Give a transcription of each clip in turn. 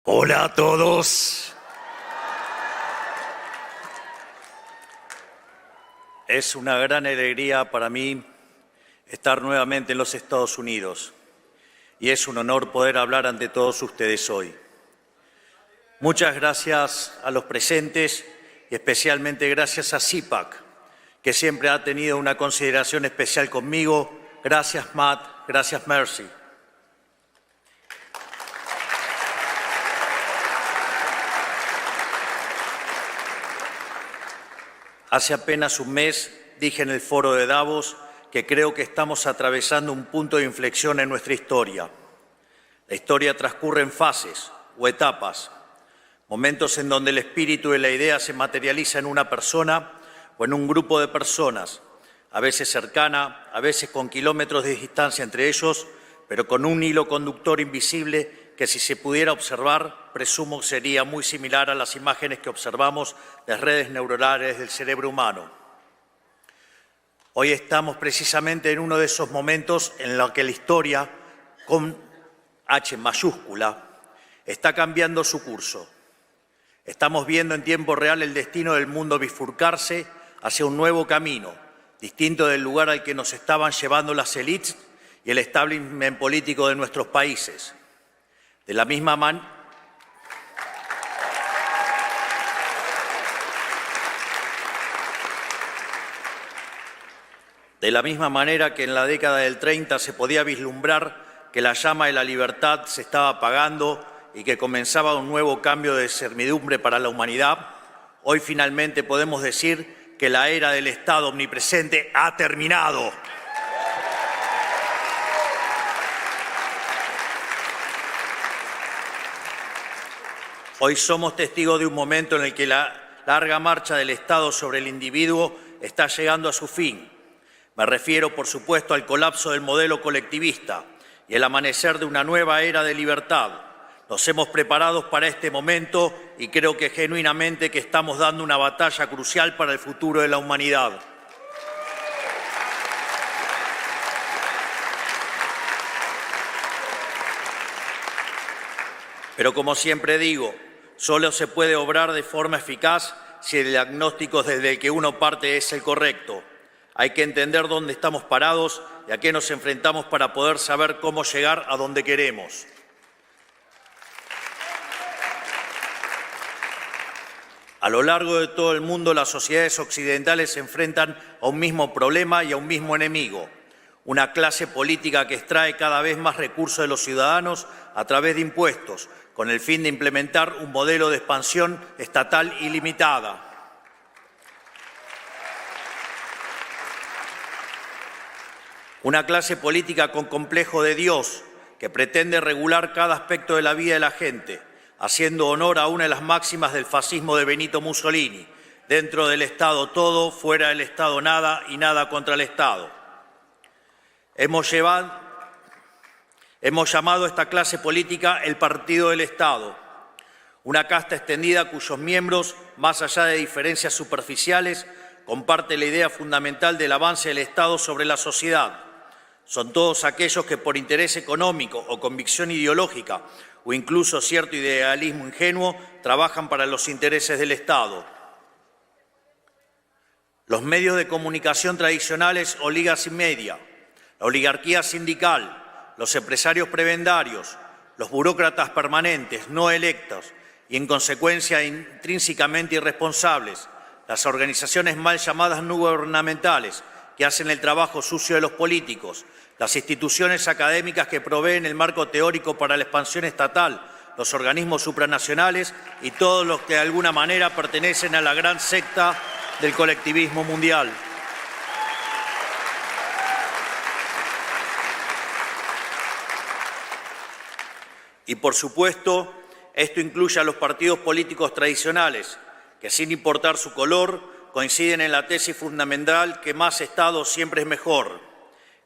Hola a todos. Es una gran alegría para mí estar nuevamente en los Estados Unidos y es un honor poder hablar ante todos ustedes hoy. Muchas gracias a los presentes y especialmente gracias a CIPAC, que siempre ha tenido una consideración especial conmigo. Gracias, Matt. Gracias, Mercy. Hace apenas un mes dije en el foro de Davos que creo que estamos atravesando un punto de inflexión en nuestra historia. La historia transcurre en fases o etapas, momentos en donde el espíritu y la idea se materializa en una persona o en un grupo de personas, a veces cercana, a veces con kilómetros de distancia entre ellos, pero con un hilo conductor invisible que si se pudiera observar, presumo sería muy similar a las imágenes que observamos de redes neuronales del cerebro humano. Hoy estamos precisamente en uno de esos momentos en los que la historia, con H mayúscula, está cambiando su curso. Estamos viendo en tiempo real el destino del mundo bifurcarse hacia un nuevo camino, distinto del lugar al que nos estaban llevando las élites y el establishment político de nuestros países. De la misma manera que en la década del 30 se podía vislumbrar que la llama de la libertad se estaba apagando y que comenzaba un nuevo cambio de servidumbre para la humanidad, hoy finalmente podemos decir que la era del Estado omnipresente ha terminado. Hoy somos testigos de un momento en el que la larga marcha del Estado sobre el individuo está llegando a su fin. Me refiero, por supuesto, al colapso del modelo colectivista y el amanecer de una nueva era de libertad. Nos hemos preparado para este momento y creo que genuinamente que estamos dando una batalla crucial para el futuro de la humanidad. Pero como siempre digo, solo se puede obrar de forma eficaz si el diagnóstico desde el que uno parte es el correcto. Hay que entender dónde estamos parados y a qué nos enfrentamos para poder saber cómo llegar a donde queremos. A lo largo de todo el mundo, las sociedades occidentales se enfrentan a un mismo problema y a un mismo enemigo. Una clase política que extrae cada vez más recursos de los ciudadanos a través de impuestos, con el fin de implementar un modelo de expansión estatal ilimitada. Una clase política con complejo de Dios, que pretende regular cada aspecto de la vida de la gente, haciendo honor a una de las máximas del fascismo de Benito Mussolini: dentro del Estado todo, fuera del Estado nada y nada contra el Estado. Hemos llamado a esta clase política el Partido del Estado, una casta extendida cuyos miembros, más allá de diferencias superficiales, comparte la idea fundamental del avance del Estado sobre la sociedad. Son todos aquellos que por interés económico o convicción ideológica o incluso cierto idealismo ingenuo trabajan para los intereses del Estado. Los medios de comunicación tradicionales o legacy media, la oligarquía sindical, los empresarios prebendarios, los burócratas permanentes no electos y en consecuencia intrínsecamente irresponsables, las organizaciones mal llamadas no gubernamentales que hacen el trabajo sucio de los políticos, las instituciones académicas que proveen el marco teórico para la expansión estatal, los organismos supranacionales y todos los que de alguna manera pertenecen a la gran secta del colectivismo mundial. Y por supuesto, esto incluye a los partidos políticos tradicionales, que sin importar su color, coinciden en la tesis fundamental que más Estado siempre es mejor.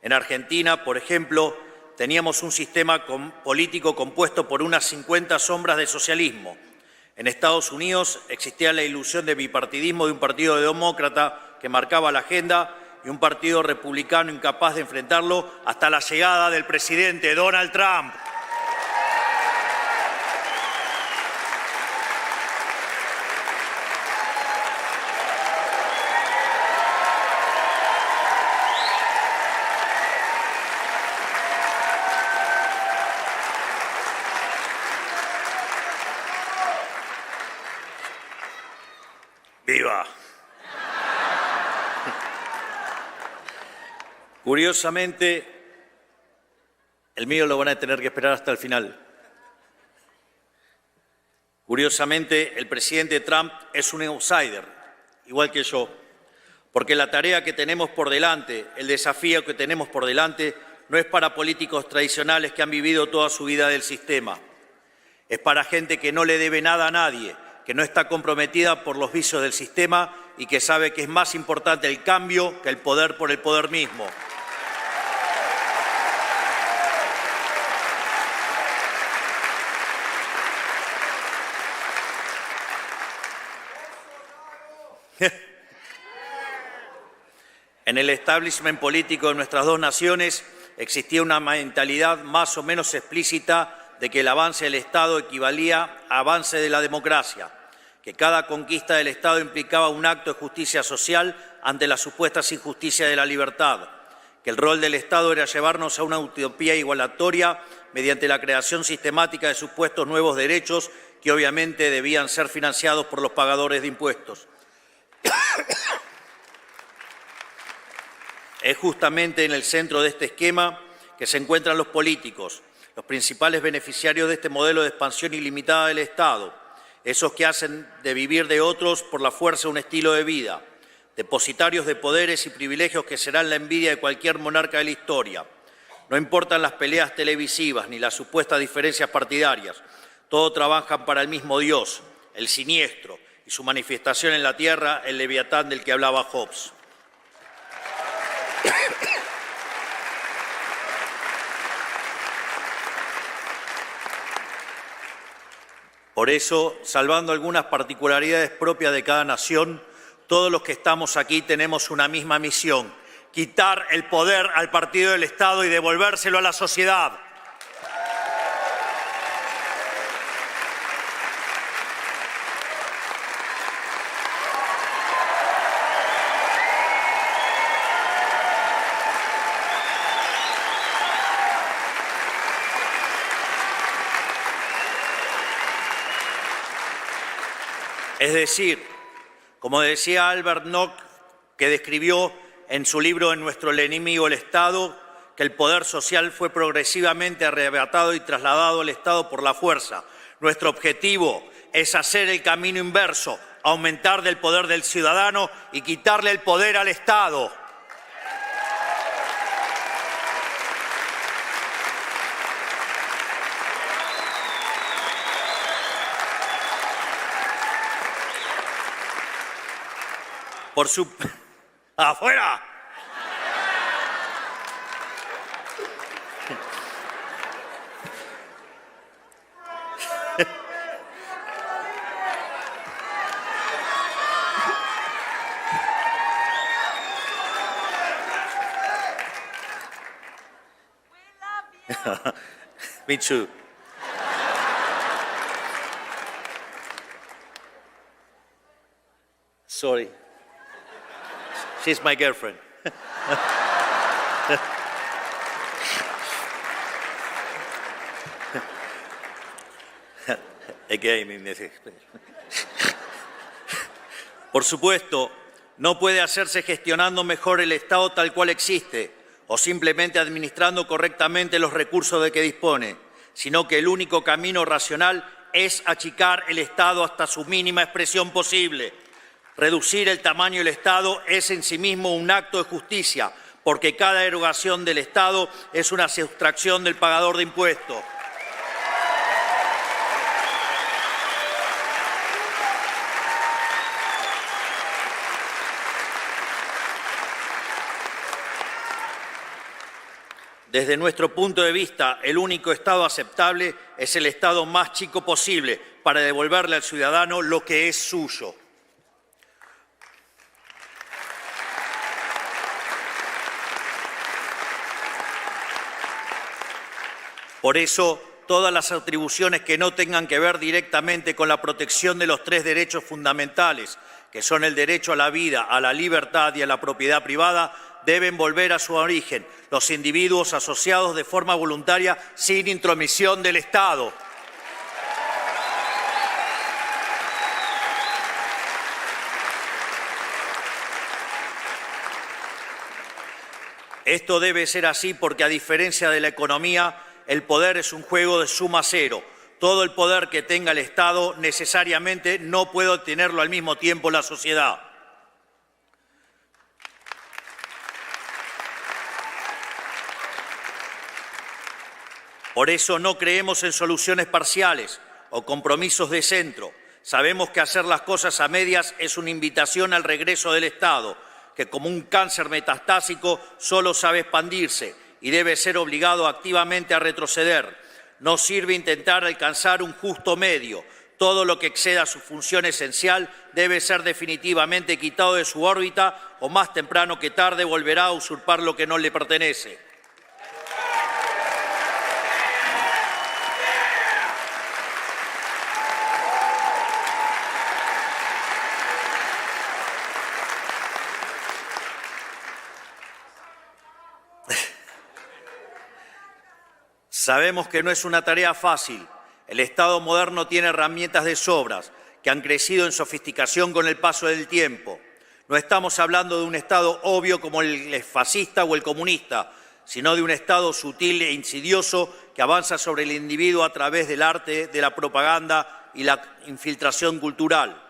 En Argentina, por ejemplo, teníamos un sistema político compuesto por unas 50 sombras de socialismo. En Estados Unidos existía la ilusión de bipartidismo de un partido demócrata que marcaba la agenda y un partido republicano incapaz de enfrentarlo hasta la llegada del presidente Donald Trump. viva. Curiosamente, el mío lo van a tener que esperar hasta el final. Curiosamente, el presidente Trump es un outsider, igual que yo, porque la tarea que tenemos por delante, el desafío que tenemos por delante, no es para políticos tradicionales que han vivido toda su vida del sistema. Es para gente que no le debe nada a nadie, que no está comprometida por los vicios del sistema y que sabe que es más importante el cambio que el poder por el poder mismo. En el establishment político de nuestras dos naciones existía una mentalidad más o menos explícita de que el avance del Estado equivalía a avance de la democracia, que cada conquista del Estado implicaba un acto de justicia social ante las supuestas injusticias de la libertad, que el rol del Estado era llevarnos a una utopía igualatoria mediante la creación sistemática de supuestos nuevos derechos que obviamente debían ser financiados por los pagadores de impuestos. Es justamente en el centro de este esquema que se encuentran los políticos, los principales beneficiarios de este modelo de expansión ilimitada del Estado, esos que hacen de vivir de otros por la fuerza un estilo de vida, depositarios de poderes y privilegios que serán la envidia de cualquier monarca de la historia. No importan las peleas televisivas ni las supuestas diferencias partidarias, todos trabajan para el mismo Dios, el siniestro, y su manifestación en la tierra, el leviatán del que hablaba Hobbes. Por eso, salvando algunas particularidades propias de cada nación, todos los que estamos aquí tenemos una misma misión: quitar el poder al partido del Estado y devolvérselo a la sociedad. Es decir, como decía Albert Nock, que describió en su libro En nuestro enemigo el Estado, que el poder social fue progresivamente arrebatado y trasladado al Estado por la fuerza. Nuestro objetivo es hacer el camino inverso, aumentar el poder del ciudadano y quitarle el poder al Estado. Por su... ¡Afuera! Me too. Sorry. She's my girlfriend. Por supuesto, no puede hacerse gestionando mejor el Estado tal cual existe o simplemente administrando correctamente los recursos de que dispone, sino que el único camino racional es achicar el Estado hasta su mínima expresión posible. Reducir el tamaño del Estado es en sí mismo un acto de justicia, porque cada erogación del Estado es una sustracción del pagador de impuestos. Desde nuestro punto de vista, el único Estado aceptable es el Estado más chico posible para devolverle al ciudadano lo que es suyo. Por eso, todas las atribuciones que no tengan que ver directamente con la protección de los tres derechos fundamentales, que son el derecho a la vida, a la libertad y a la propiedad privada, deben volver a su origen, los individuos asociados de forma voluntaria sin intromisión del Estado. Esto debe ser así porque, a diferencia de la economía, el poder es un juego de suma cero. Todo el poder que tenga el Estado necesariamente no puede obtenerlo al mismo tiempo la sociedad. Por eso no creemos en soluciones parciales o compromisos de centro. Sabemos que hacer las cosas a medias es una invitación al regreso del Estado, que como un cáncer metastásico solo sabe expandirse y debe ser obligado activamente a retroceder. No sirve intentar alcanzar un justo medio. Todo lo que exceda su función esencial debe ser definitivamente quitado de su órbita o más temprano que tarde volverá a usurpar lo que no le pertenece. Sabemos que no es una tarea fácil. El Estado moderno tiene herramientas de sobras que han crecido en sofisticación con el paso del tiempo. No estamos hablando de un Estado obvio como el fascista o el comunista, sino de un Estado sutil e insidioso que avanza sobre el individuo a través del arte, de la propaganda y la infiltración cultural.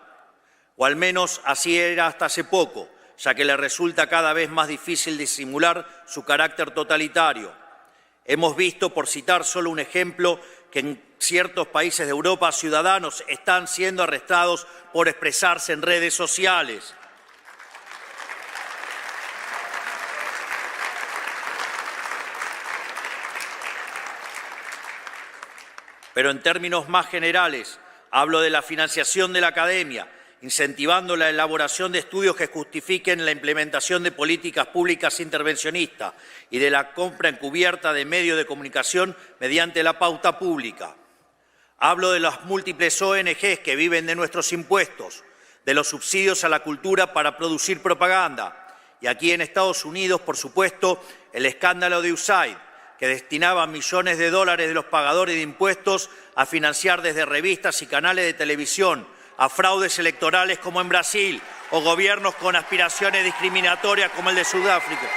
O al menos así era hasta hace poco, ya que le resulta cada vez más difícil disimular su carácter totalitario. Hemos visto, por citar solo un ejemplo, que en ciertos países de Europa ciudadanos están siendo arrestados por expresarse en redes sociales. Pero en términos más generales, hablo de la financiación de la academia, incentivando la elaboración de estudios que justifiquen la implementación de políticas públicas intervencionistas y de la compra encubierta de medios de comunicación mediante la pauta pública. Hablo de las múltiples ONGs que viven de nuestros impuestos, de los subsidios a la cultura para producir propaganda. Y aquí en Estados Unidos, por supuesto, el escándalo de USAID, que destinaba millones de dólares de los pagadores de impuestos a financiar desde revistas y canales de televisión a fraudes electorales como en Brasil o gobiernos con aspiraciones discriminatorias como el de Sudáfrica.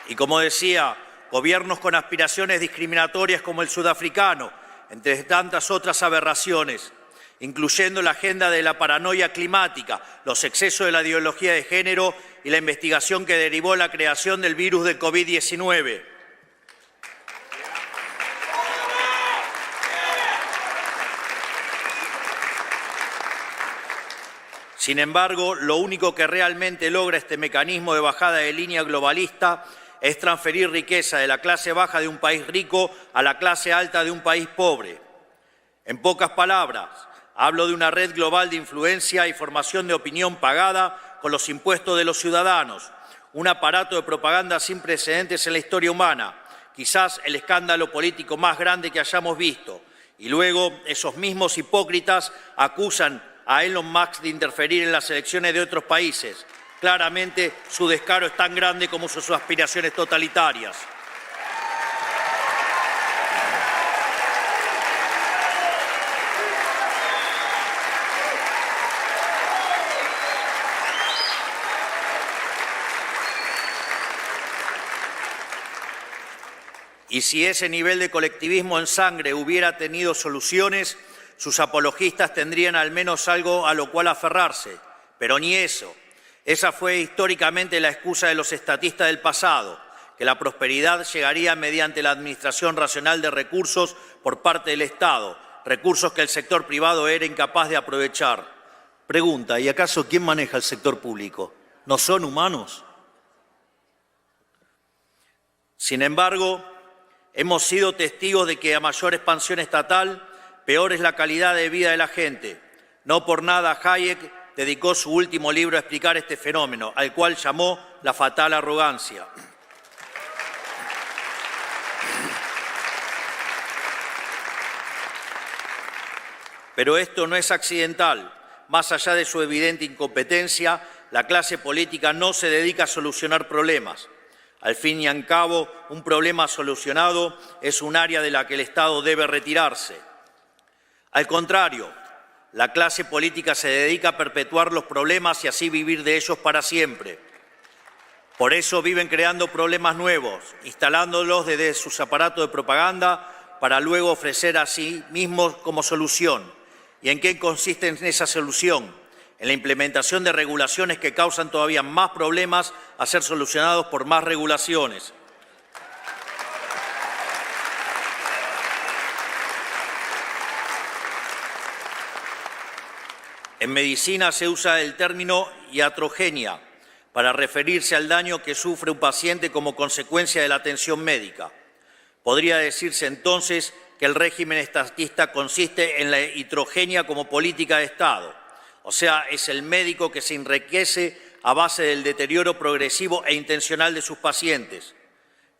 Y como decía, gobiernos con aspiraciones discriminatorias como el sudafricano, entre tantas otras aberraciones, incluyendo la agenda de la paranoia climática, los excesos de la ideología de género y la investigación que derivó la creación del virus del COVID-19. Sin embargo, lo único que realmente logra este mecanismo de bajada de línea globalista es transferir riqueza de la clase baja de un país rico a la clase alta de un país pobre. En pocas palabras, hablo de una red global de influencia y formación de opinión pagada con los impuestos de los ciudadanos, un aparato de propaganda sin precedentes en la historia humana, quizás el escándalo político más grande que hayamos visto. Y luego esos mismos hipócritas acusan a Elon Musk de interferir en las elecciones de otros países. Claramente su descaro es tan grande como sus aspiraciones totalitarias. Y si ese nivel de colectivismo en sangre hubiera tenido soluciones, sus apologistas tendrían al menos algo a lo cual aferrarse. Pero ni eso. Esa fue históricamente la excusa de los estatistas del pasado, que la prosperidad llegaría mediante la administración racional de recursos por parte del Estado, recursos que el sector privado era incapaz de aprovechar. Pregunta, ¿y acaso quién maneja el sector público? ¿No son humanos? Sin embargo, hemos sido testigos de que a mayor expansión estatal, peor es la calidad de vida de la gente. No por nada Hayek dedicó su último libro a explicar este fenómeno, al cual llamó la fatal arrogancia. Pero esto no es accidental. Más allá de su evidente incompetencia, la clase política no se dedica a solucionar problemas. Al fin y al cabo, un problema solucionado es un área de la que el Estado debe retirarse. Al contrario, la clase política se dedica a perpetuar los problemas y así vivir de ellos para siempre. Por eso viven creando problemas nuevos, instalándolos desde sus aparatos de propaganda para luego ofrecer a sí mismos como solución. ¿Y en qué consiste esa solución? En la implementación de regulaciones que causan todavía más problemas a ser solucionados por más regulaciones. En medicina se usa el término iatrogenia para referirse al daño que sufre un paciente como consecuencia de la atención médica. Podría decirse entonces que el régimen estatista consiste en la iatrogenia como política de Estado, o sea, es el médico que se enriquece a base del deterioro progresivo e intencional de sus pacientes.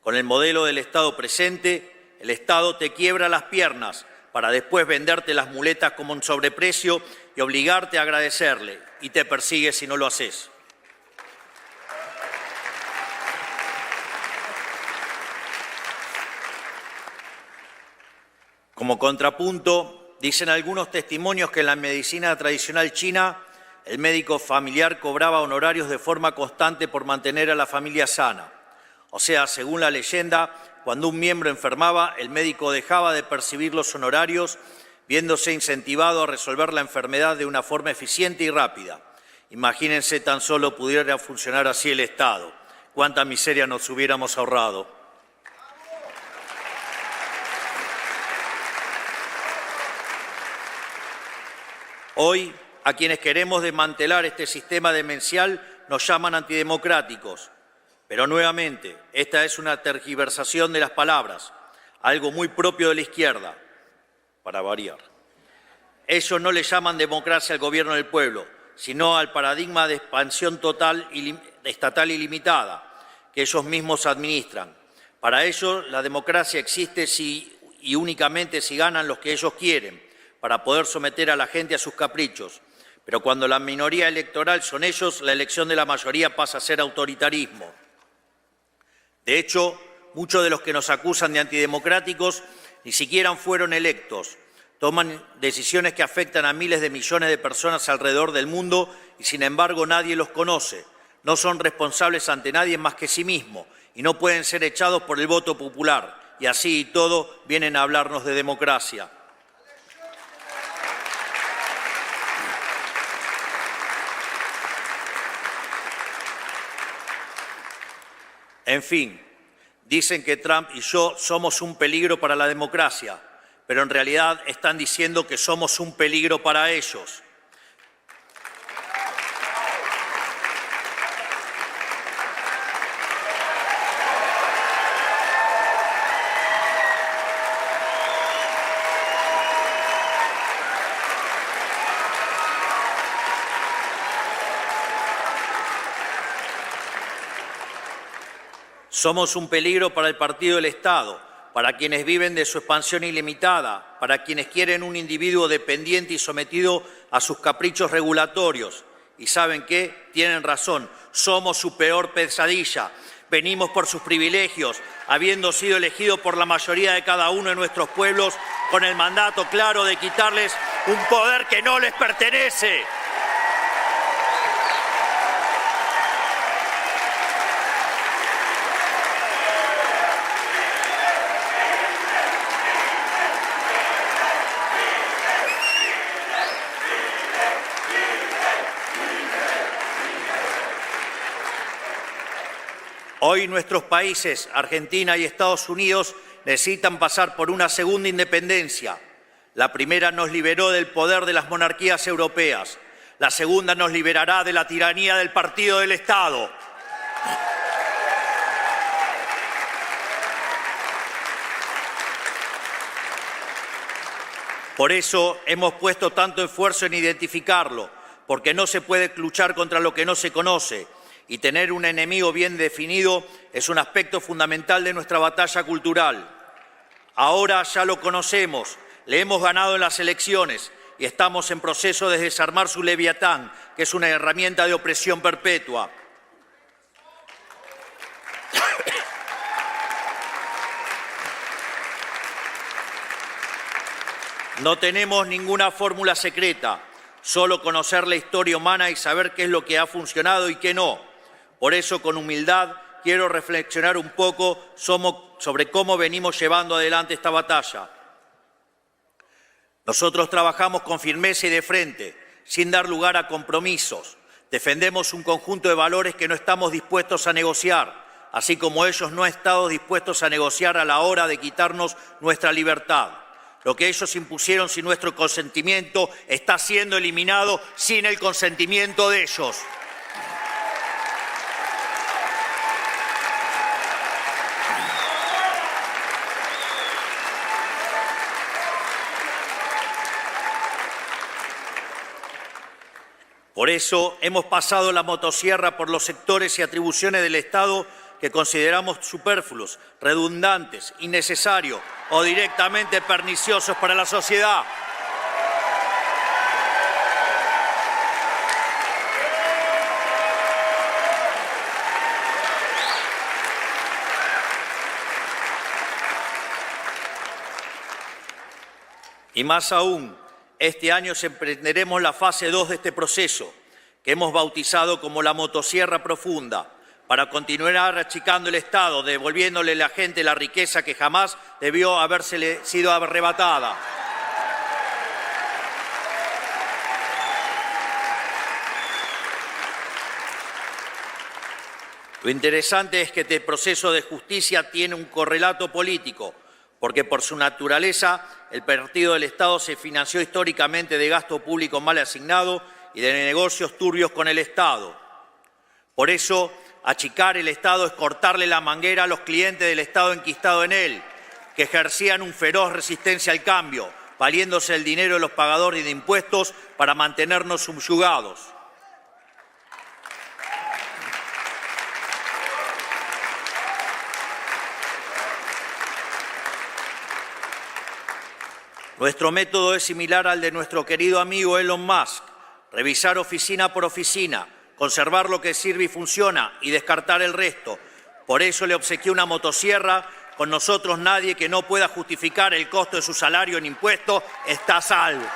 Con el modelo del Estado presente, el Estado te quiebra las piernas para después venderte las muletas como un sobreprecio y obligarte a agradecerle, y te persigue si no lo haces. Como contrapunto, dicen algunos testimonios que en la medicina tradicional china el médico familiar cobraba honorarios de forma constante por mantener a la familia sana. O sea, según la leyenda, cuando un miembro enfermaba, el médico dejaba de percibir los honorarios, viéndose incentivado a resolver la enfermedad de una forma eficiente y rápida. Imagínense tan solo pudiera funcionar así el Estado. Cuánta miseria nos hubiéramos ahorrado. Hoy, a quienes queremos desmantelar este sistema demencial nos llaman antidemocráticos. Pero nuevamente, esta es una tergiversación de las palabras, algo muy propio de la izquierda, para variar. Ellos no le llaman democracia al gobierno del pueblo, sino al paradigma de expansión total estatal ilimitada que ellos mismos administran. Para ellos, la democracia existe si y únicamente si ganan los que ellos quieren, para poder someter a la gente a sus caprichos. Pero cuando la minoría electoral son ellos, la elección de la mayoría pasa a ser autoritarismo. De hecho, muchos de los que nos acusan de antidemocráticos ni siquiera fueron electos. Toman decisiones que afectan a miles de millones de personas alrededor del mundo y, sin embargo, nadie los conoce. No son responsables ante nadie más que sí mismos y no pueden ser echados por el voto popular. Y así y todo vienen a hablarnos de democracia. En fin, dicen que Trump y yo somos un peligro para la democracia, pero en realidad están diciendo que somos un peligro para ellos. Somos un peligro para el partido del Estado, para quienes viven de su expansión ilimitada, para quienes quieren un individuo dependiente y sometido a sus caprichos regulatorios. ¿Y saben qué? Tienen razón, somos su peor pesadilla. Venimos por sus privilegios, habiendo sido elegidos por la mayoría de cada uno de nuestros pueblos, con el mandato claro de quitarles un poder que no les pertenece. Hoy nuestros países, Argentina y Estados Unidos, necesitan pasar por una segunda independencia. La primera nos liberó del poder de las monarquías europeas. La segunda nos liberará de la tiranía del partido del Estado. Por eso hemos puesto tanto esfuerzo en identificarlo, porque no se puede luchar contra lo que no se conoce. Y tener un enemigo bien definido es un aspecto fundamental de nuestra batalla cultural. Ahora ya lo conocemos, le hemos ganado en las elecciones y estamos en proceso de desarmar su leviatán, que es una herramienta de opresión perpetua. No tenemos ninguna fórmula secreta, solo conocer la historia humana y saber qué es lo que ha funcionado y qué no. Por eso, con humildad, quiero reflexionar un poco sobre cómo venimos llevando adelante esta batalla. Nosotros trabajamos con firmeza y de frente, sin dar lugar a compromisos. Defendemos un conjunto de valores que no estamos dispuestos a negociar, así como ellos no han estado dispuestos a negociar a la hora de quitarnos nuestra libertad. Lo que ellos impusieron sin nuestro consentimiento está siendo eliminado sin el consentimiento de ellos. Por eso hemos pasado la motosierra por los sectores y atribuciones del Estado que consideramos superfluos, redundantes, innecesarios o directamente perniciosos para la sociedad. Y más aún, este año emprenderemos la fase 2 de este proceso, que hemos bautizado como la motosierra profunda, para continuar achicando el Estado, devolviéndole a la gente la riqueza que jamás debió habérsele sido arrebatada. Lo interesante es que este proceso de justicia tiene un correlato político, porque por su naturaleza el partido del Estado se financió históricamente de gasto público mal asignado y de negocios turbios con el Estado. Por eso, achicar el Estado es cortarle la manguera a los clientes del Estado enquistado en él, que ejercían un feroz resistencia al cambio, valiéndose el dinero de los pagadores de impuestos para mantenernos subyugados. Nuestro método es similar al de nuestro querido amigo Elon Musk: revisar oficina por oficina, conservar lo que sirve y funciona y descartar el resto. Por eso le obsequié una motosierra. Con nosotros nadie que no pueda justificar el costo de su salario en impuestos está a salvo.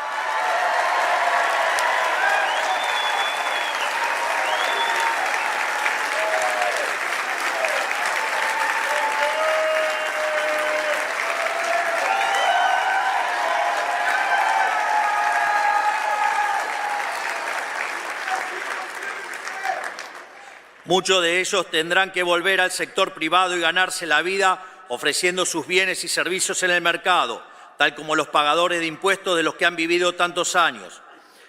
Muchos de ellos tendrán que volver al sector privado y ganarse la vida ofreciendo sus bienes y servicios en el mercado, tal como los pagadores de impuestos de los que han vivido tantos años.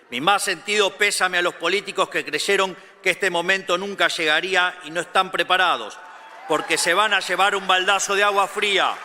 Mi más sentido pésame a los políticos que creyeron que este momento nunca llegaría y no están preparados, porque se van a llevar un baldazo de agua fría.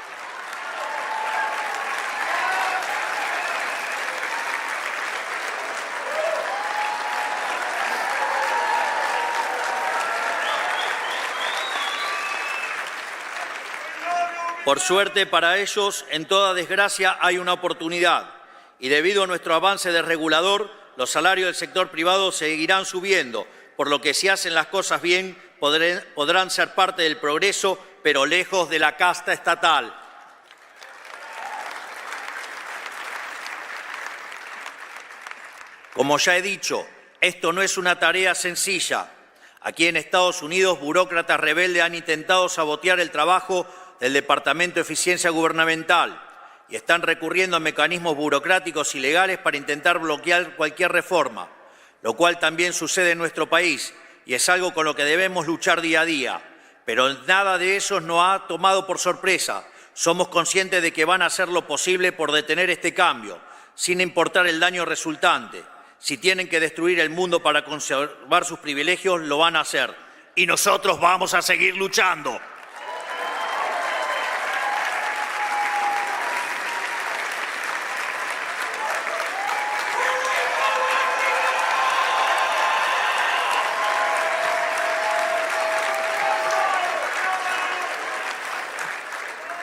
Por suerte para ellos, en toda desgracia hay una oportunidad, y debido a nuestro avance desregulador, los salarios del sector privado seguirán subiendo, por lo que si hacen las cosas bien podrán ser parte del progreso, pero lejos de la casta estatal. Como ya he dicho, esto no es una tarea sencilla. Aquí en Estados Unidos, burócratas rebeldes han intentado sabotear el trabajo del Departamento de Eficiencia Gubernamental y están recurriendo a mecanismos burocráticos y legales para intentar bloquear cualquier reforma, lo cual también sucede en nuestro país y es algo con lo que debemos luchar día a día. Pero nada de eso nos ha tomado por sorpresa. Somos conscientes de que van a hacer lo posible por detener este cambio, sin importar el daño resultante. Si tienen que destruir el mundo para conservar sus privilegios, lo van a hacer. Y nosotros vamos a seguir luchando.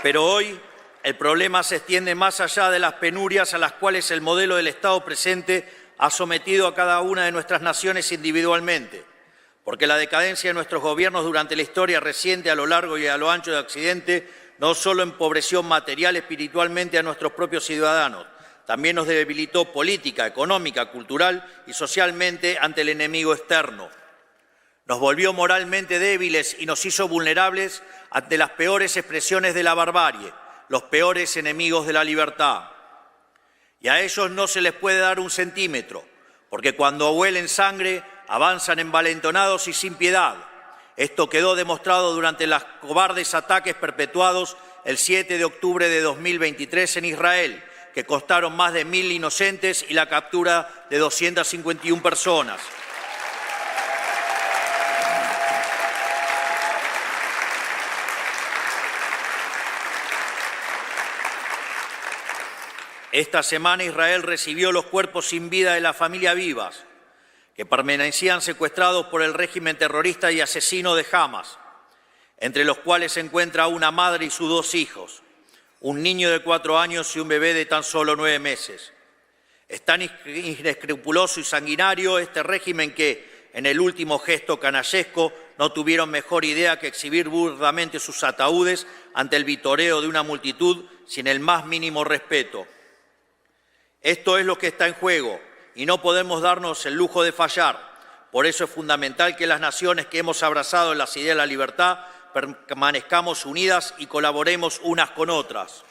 Pero hoy el problema se extiende más allá de las penurias a las cuales el modelo del Estado presente ha sometido a cada una de nuestras naciones individualmente, porque la decadencia de nuestros gobiernos durante la historia reciente a lo largo y a lo ancho de Occidente no solo empobreció material y espiritualmente a nuestros propios ciudadanos, también nos debilitó política, económica, cultural y socialmente ante el enemigo externo. Nos volvió moralmente débiles y nos hizo vulnerables ante las peores expresiones de la barbarie, los peores enemigos de la libertad. Y a ellos no se les puede dar un centímetro, porque cuando huelen sangre avanzan envalentonados y sin piedad. Esto quedó demostrado durante los cobardes ataques perpetuados el 7 de octubre de 2023 en Israel, que costaron más de 1.000 inocentes y la captura de 251 personas. Esta semana Israel recibió los cuerpos sin vida de la familia Vivas, que permanecían secuestrados por el régimen terrorista y asesino de Hamas, entre los cuales se encuentra una madre y sus 2 hijos, un niño de 4 años y un bebé de tan solo 9 meses. Es tan inescrupuloso y sanguinario este régimen que, en el último gesto canallesco, no tuvieron mejor idea que exhibir burdamente sus ataúdes ante el vitoreo de una multitud sin el más mínimo respeto. Esto es lo que está en juego y no podemos darnos el lujo de fallar. Por eso es fundamental que las naciones que hemos abrazado en las ideas de la libertad permanezcamos unidas y colaboremos unas con otras.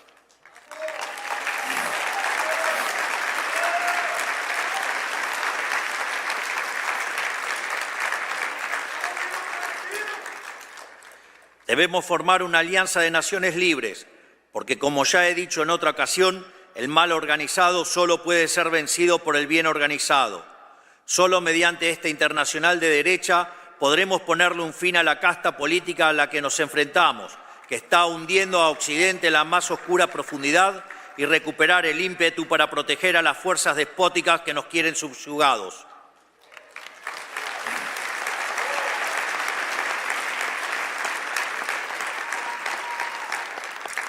Debemos formar una alianza de naciones libres, porque como ya he dicho en otra ocasión, el mal organizado solo puede ser vencido por el bien organizado. Solo mediante esta internacional de derecha podremos ponerle un fin a la casta política a la que nos enfrentamos, que está hundiendo a Occidente en la más oscura profundidad, y recuperar el ímpetu para proteger a las fuerzas despóticas que nos quieren subyugados.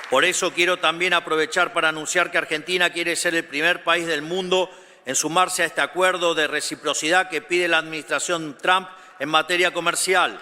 Por eso quiero también aprovechar para anunciar que Argentina quiere ser el primer país del mundo en sumarse a este acuerdo de reciprocidad que pide la administración Trump en materia comercial.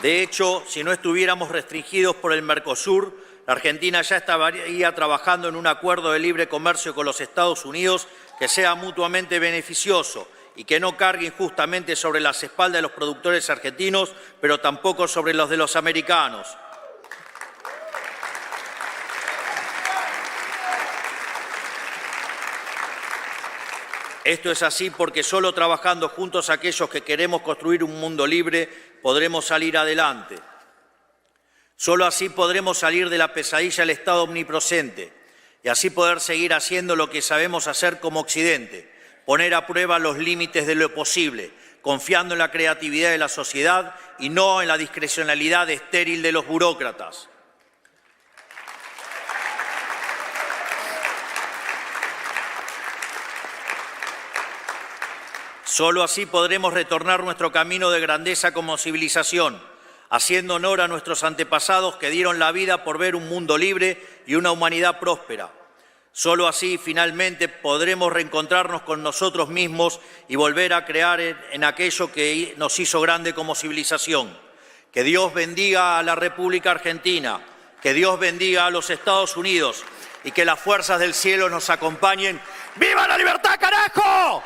De hecho, si no estuviéramos restringidos por el Mercosur, la Argentina ya estaría trabajando en un acuerdo de libre comercio con los Estados Unidos que sea mutuamente beneficioso y que no cargue injustamente sobre las espaldas de los productores argentinos, pero tampoco sobre los de los americanos. Esto es así porque solo trabajando juntos aquellos que queremos construir un mundo libre podremos salir adelante. Solo así podremos salir de la pesadilla del Estado omnipresente y así poder seguir haciendo lo que sabemos hacer como Occidente, poner a prueba los límites de lo posible, confiando en la creatividad de la sociedad y no en la discrecionalidad estéril de los burócratas. Solo así podremos retornar nuestro camino de grandeza como civilización, haciendo honor a nuestros antepasados que dieron la vida por ver un mundo libre y una humanidad próspera. Solo así, finalmente, podremos reencontrarnos con nosotros mismos y volver a crear en aquello que nos hizo grande como civilización. Que Dios bendiga a la República Argentina, que Dios bendiga a los Estados Unidos y que las fuerzas del cielo nos acompañen. ¡Viva la libertad, carajo!